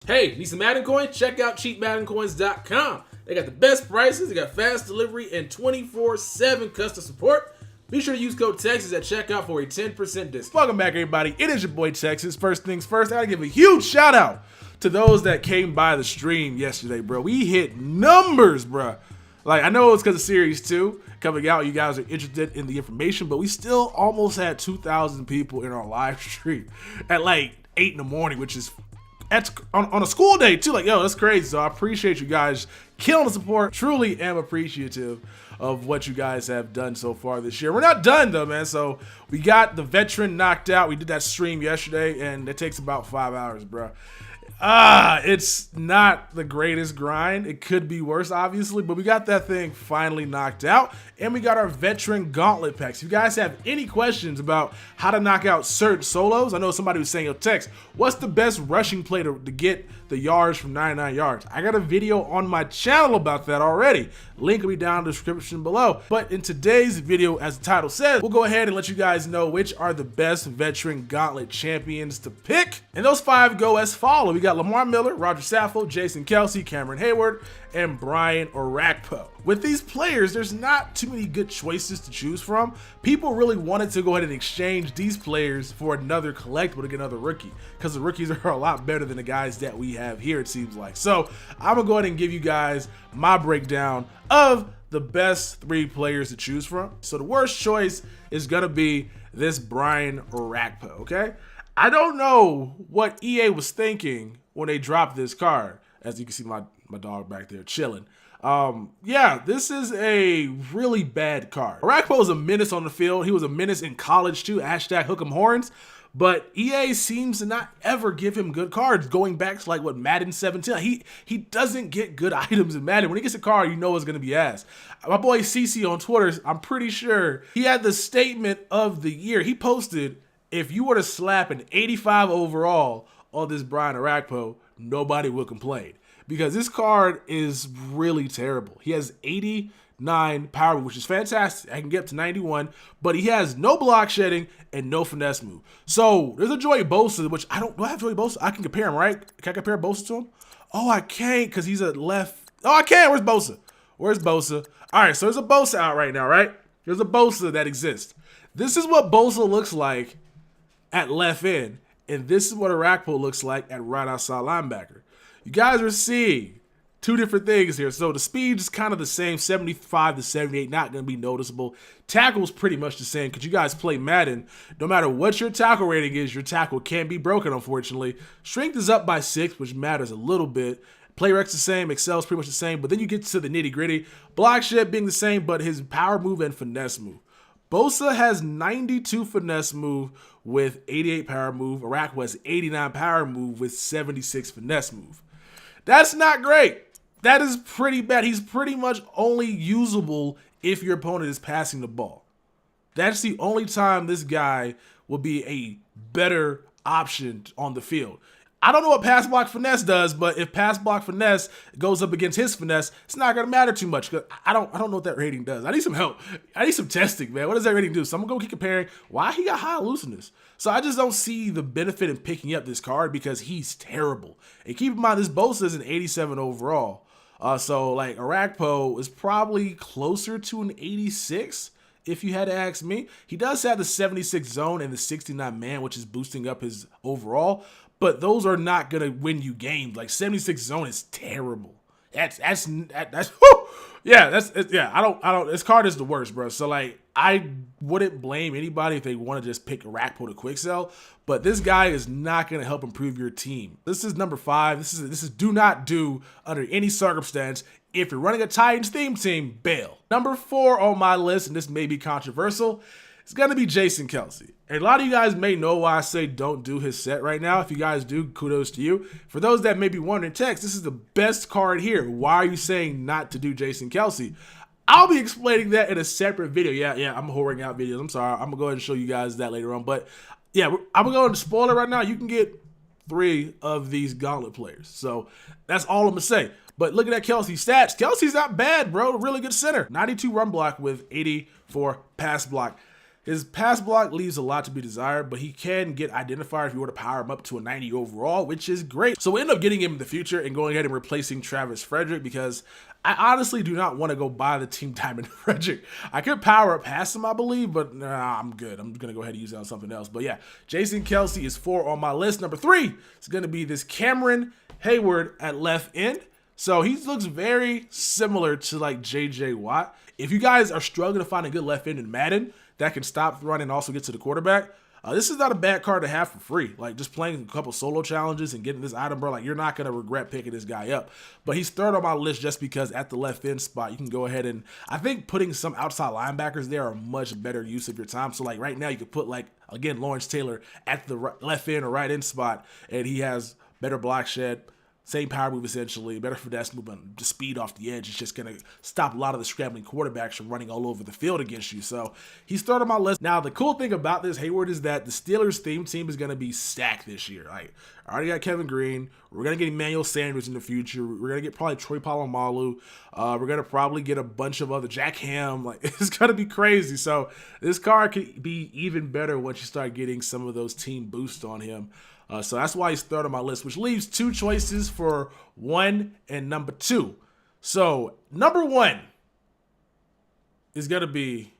Hey, need some Madden coins? Check out cheapmaddencoins.com. They got the best prices, they got fast delivery, and 24/7 customer support. Be sure to use code Texas at checkout for a 10% discount. Welcome back, everybody. It is your boy Texas. First things first, I gotta give a huge shout out to those that came by the stream yesterday, bro. We hit numbers, bro. Like, I know it's because of Series 2 coming out. You guys are interested in the information, but we still almost had 2,000 people in our live stream at like 8 in the morning, which is on a school day too. Like, yo, that's crazy. So I appreciate you guys killing the support. Truly am appreciative of what you guys have done so far this year. We're not done though, man. So we got the veteran knocked out. We did that stream yesterday, and it takes about 5 hours, bro. It's not the greatest grind. It could be worse, obviously, but we got that thing finally knocked out, and we got our veteran gauntlet packs. If you guys have any questions about how to knock out certain solos, I know somebody was saying, yo, Tex, what's the best rushing play to get the yards from 99 yards? I got a video on my channel about that already. Link will be down in the description below. But in today's video, as the title says, we'll go ahead and let you guys know which are the best veteran gauntlet champions to pick. And those 5 go as follow. We got Lamar Miller, Roger Saffold, Jason Kelsey, Cameron Hayward, and Brian Orakpo. With these players, there's not too many good choices to choose from. People really wanted to go ahead and exchange these players for another collectible to get another rookie, because the rookies are a lot better than the guys that we have here, it seems like. So I'm gonna go ahead and give you guys my breakdown of the best 3 players to choose from. So the worst choice is gonna be this Brian Orakpo, okay? I don't know what EA was thinking when they dropped this card. As you can see, my dog back there chilling. Yeah, this is a really bad card. Orakpo was a menace on the field. He was a menace in college too, hashtag hook 'em horns. But EA seems to not ever give him good cards, going back to like what, Madden 17. He doesn't get good items in Madden. When he gets a card, you know it's gonna be ass. My boy CC on Twitter, I'm pretty sure he had the statement of the year. He posted, if you were to slap an 85 overall on this Brian Orakpo, nobody would complain, because this card is really terrible. He has 89 power, which is fantastic. I can get up to 91, but he has no block shedding and no finesse move. So there's a Joey Bolsa, which do I have Joey Bolsa? I can compare him, right? Can I compare Bolsa to him? Oh, I can't, because he's a left. Oh, I can. Where's Bolsa? Where's Bolsa? All right, so there's a Bolsa out right now, right? There's a Bolsa that exists. This is what Bolsa looks like at left end, and this is what Orakpo looks like at right outside linebacker. You guys are seeing 2 different things here. So the speed is kind of the same, 75 to 78, not going to be noticeable. Tackle's pretty much the same, because you guys play Madden. No matter what your tackle rating is, your tackle can be broken, unfortunately. Strength is up by 6, which matters a little bit. Play rec's the same, Excel's pretty much the same, but then you get to the nitty gritty. Block shed being the same, but his power move and finesse move. Bolsa has 92 finesse move with 88 power move. Orakpo has 89 power move with 76 finesse move. That's not great. That is pretty bad. He's pretty much only usable if your opponent is passing the ball. That's the only time this guy will be a better option on the field. I don't know what pass block finesse does, but if pass block finesse goes up against his finesse, it's not gonna matter too much. Cause I don't know what that rating does. I need some help. I need some testing, man. What does that rating do? So I'm gonna go keep comparing why he got high elusiveness. So I just don't see the benefit in picking up this card, because he's terrible. And keep in mind, this Bolsa is an 87 overall. So like Orakpo is probably closer to an 86. If you had to ask me. He does have the 76 zone and the 69 man, which is boosting up his overall, but those are not gonna win you games. Like 76 zone is terrible. That's whew. Yeah, I don't this card is the worst, bro. So like I wouldn't blame anybody if they want to just pick Orakpo to quick sell, but this guy is not gonna help improve your team. This is number 5. This is do not do under any circumstance. If you're running a Titans theme team, bail. Number 4 on my list, and this may be controversial, it's gonna be Jason Kelsey. And a lot of you guys may know why I say don't do his set right now. If you guys do, kudos to you. For those that may be wondering, Tex, this is the best card here. Why are you saying not to do Jason Kelsey? I'll be explaining that in a separate video. Yeah, I'm whoring out videos. I'm sorry. I'm gonna go ahead and show you guys that later on. But yeah, I'm gonna go ahead and spoil it right now. You can get 3 of these gauntlet players. So that's all I'm gonna say. But looking at Kelsey's stats, Kelsey's not bad, bro. Really good center. 92 run block with 84 pass block. His pass block leaves a lot to be desired, but he can get identified if you were to power him up to a 90 overall, which is great. So we'll end up getting him in the future and going ahead and replacing Travis Frederick, because I honestly do not want to go buy the Team Diamond Frederick. I could power up past him, I believe, but nah, I'm good. I'm going to go ahead and use it on something else. But yeah, Jason Kelsey is 4 on my list. Number 3 is going to be this Cameron Hayward at left end. So he looks very similar to like JJ Watt. If you guys are struggling to find a good left end in Madden that can stop the run and also get to the quarterback, this is not a bad card to have for free. Like, just playing a couple solo challenges and getting this item, bro, like, you're not going to regret picking this guy up. But he's 3rd on my list just because at the left end spot, you can go ahead and, I think putting some outside linebackers there are a much better use of your time. So, like, right now you could put, like, again, Lawrence Taylor at the left end or right end spot, and he has better block shed, same power move essentially, better finesse movement, just speed off the edge. It's just going to stop a lot of the scrambling quarterbacks from running all over the field against you. So he's 3rd on my list. Now, the cool thing about this Hayward is that the Steelers theme team is going to be stacked this year. Like, I already got Kevin Green. We're going to get Emmanuel Sanders in the future. We're going to get probably Troy Polamalu. We're going to probably get a bunch of other Jack Ham. Like, it's going to be crazy. So this card could be even better once you start getting some of those team boosts on him. So that's why he's 3rd on my list, which leaves 2 choices for 1 and number 2. So number 1 is going to be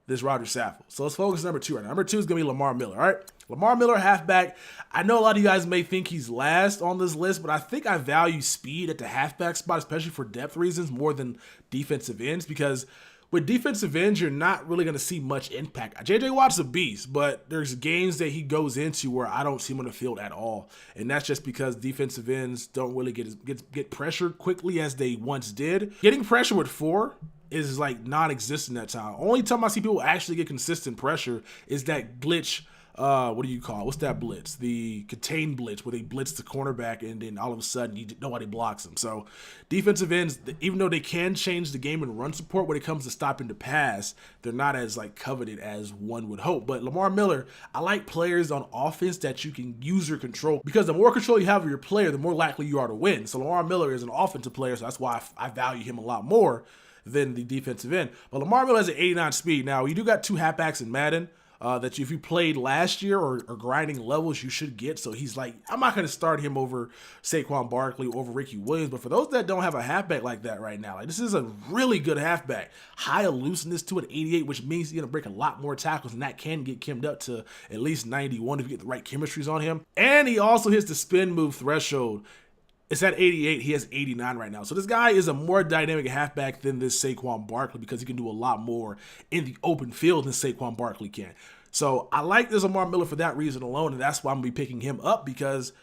this Roger Saffold. So let's focus on number 2 right now. Number 2 is going to be Lamar Miller, all right? Lamar Miller, halfback. I know a lot of you guys may think he's last on this list, but I think I value speed at the halfback spot, especially for depth reasons, more than defensive ends, because with defensive ends, you're not really going to see much impact. JJ Watt's a beast, but there's games that he goes into where I don't see him on the field at all. And that's just because defensive ends don't really get pressured quickly as they once did. Getting pressure with 4 is like non-existent at time. Only time I see people actually get consistent pressure is that glitch. What do you call it? What's that blitz? The contained blitz, where they blitz the cornerback and then all of a sudden nobody blocks them. So defensive ends, even though they can change the game and run support when it comes to stopping the pass, they're not as like coveted as one would hope. But Lamar Miller, I like players on offense that you can use your control, because the more control you have of your player, the more likely you are to win. So Lamar Miller is an offensive player, so that's why I value him a lot more than the defensive end. But Lamar Miller has an 89 speed. Now, you do got 2 halfbacks in Madden that if you played last year or grinding levels, you should get. So he's like, I'm not going to start him over Saquon Barkley, over Ricky Williams. But for those that don't have a halfback like that right now, like, this is a really good halfback. High elusiveness to an 88, which means he's going to break a lot more tackles, and that can get Kimmed up to at least 91 if you get the right chemistries on him. And he also hits the spin move threshold. It's at 88. He has 89 right now. So this guy is a more dynamic halfback than this Saquon Barkley, because he can do a lot more in the open field than Saquon Barkley can. So I like this Lamar Miller for that reason alone, and that's why I'm going to be picking him up, because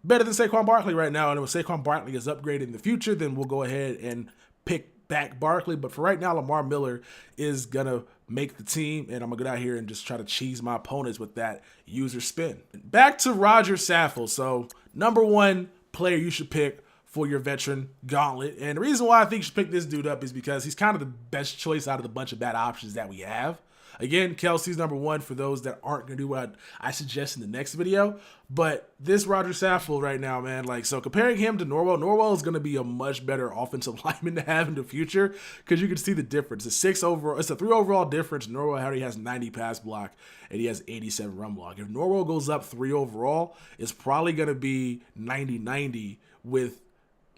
better than Saquon Barkley right now. And when Saquon Barkley is upgraded in the future, then we'll go ahead and pick back Barkley. But for right now, Lamar Miller is going to make the team, and I'm going to get out here and just try to cheese my opponents with that user spin. Back to Roger Saffold. So number 1 player you should pick for your veteran gauntlet. And the reason why I think you should pick this dude up is because he's kind of the best choice out of the bunch of bad options that we have. Again, Kelsey's number 1 for those that aren't going to do what I suggest in the next video. But this Roger Saffold right now, man, like, so comparing him to Norwell is going to be a much better offensive lineman to have in the future, because you can see the difference. It's a 3 overall difference. Norwell already has 90 pass block, and he has 87 run block. If Norwell goes up 3 overall, it's probably going to be 90-90 with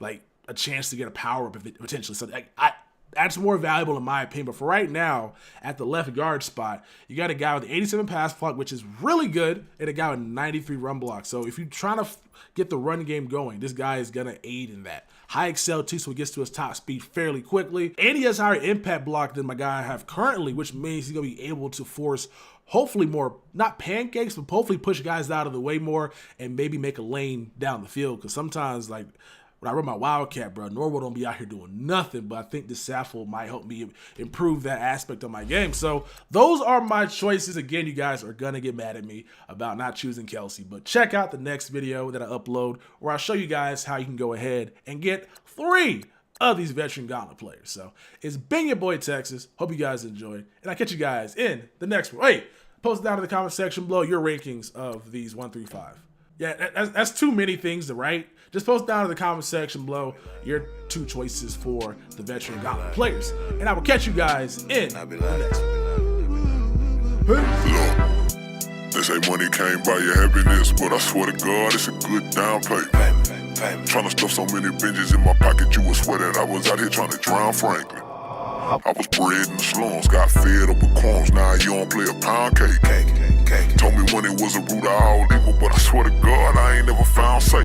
like a chance to get a power up potentially. So that's more valuable in my opinion. But for right now, at the left guard spot, you got a guy with 87 pass block, which is really good, and a guy with 93 run block. So if you're trying to get the run game going, this guy is going to aid in that. High excel too, so he gets to his top speed fairly quickly. And he has higher impact block than my guy I have currently, which means he's going to be able to force hopefully more, not pancakes, but hopefully push guys out of the way more and maybe make a lane down the field. Because sometimes, like, when I run my Wildcat, bro, Norwell don't be out here doing nothing, but I think this Saffold might help me improve that aspect of my game. So those are my choices. Again, you guys are going to get mad at me about not choosing Kelsey, but check out the next video that I upload where I'll show you guys how you can go ahead and get 3 of these veteran gauntlet players. So it's been your boy Texas. Hope you guys enjoyed, and I'll catch you guys in the next one. Wait, post down in the comment section below your rankings of these 1 through 5. Yeah, that's too many things to write. Just post down in the comment section below your 2 choices for the veteran gauntlet players. And I will catch you guys in the next one. Look, they say money can't buy you happiness, but I swear to God, it's a good down payment. Tryna stuff so many binges in my pocket, you would swear that I was out here trying to drown Franklin. I was bred in the slums, got fed up with crumbs, now you don't play a pound cake. Told me money was a root of all evil, but I swear to God, I ain't never found safe.